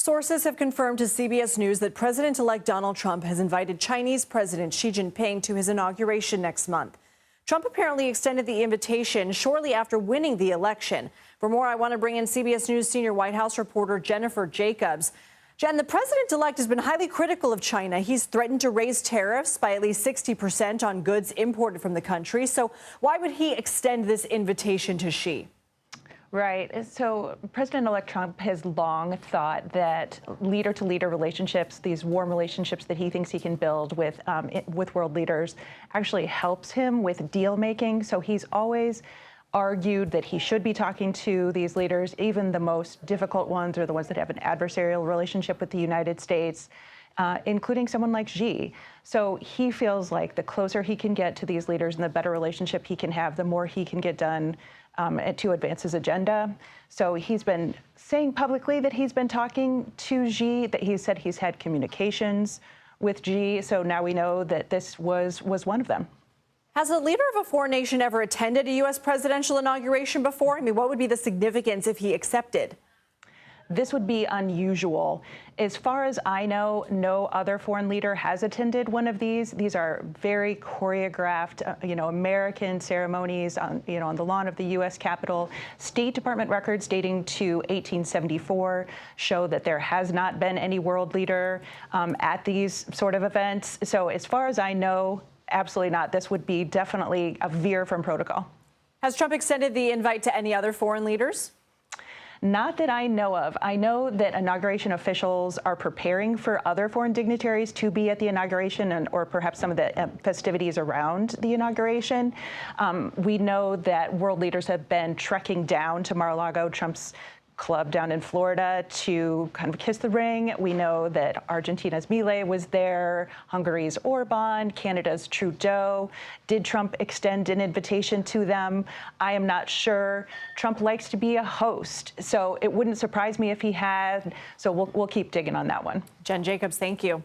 Sources have confirmed to CBS News that President-elect Donald Trump has invited Chinese President Xi Jinping to his inauguration next month. Trump apparently extended the invitation shortly after winning the election. For more, I want to bring in CBS News senior White House reporter Jennifer Jacobs. Jen, the president-elect has been highly critical of China. He's threatened to raise tariffs by at least 60% on goods imported from the country. So why would he extend this invitation to Xi? Right. So President-elect Trump has long thought that leader-to-leader relationships, these warm relationships that he thinks he can build with world leaders, actually helps him with deal-making. So he's always argued that he should be talking to these leaders, even the most difficult ones or the ones that have an adversarial relationship with the United States, including someone like Xi. So he feels like the closer he can get to these leaders and the better relationship he can have, the more he can get done to advance his agenda. So he's been saying publicly that he's been talking to Xi, that he said he's had communications with Xi. So now we know that this was one of them. Has a leader of a foreign nation ever attended a U.S. presidential inauguration before? I mean, what would be the significance if he accepted? This would be unusual. As far as I know, no other foreign leader has attended one of these. These are very choreographed, American ceremonies on the lawn of the U.S. Capitol. State Department records dating to 1874 show that there has not been any world leader at these sort of events. So as far as I know, absolutely not. This would be definitely a veer from protocol. Has Trump extended the invite to any other foreign leaders? Not that I know of. I know that inauguration officials are preparing for other foreign dignitaries to be at the inauguration or perhaps some of the festivities around the inauguration. We know that world leaders have been trekking down to Mar-a-Lago, Trump's club down in Florida, to kind of kiss the ring. We know that Argentina's Milei was there, Hungary's Orban, Canada's Trudeau. Did Trump extend an invitation to them? I am not sure. Trump likes to be a host, so it wouldn't surprise me if he had. So we'll keep digging on that one. Jen Jacobs, thank you.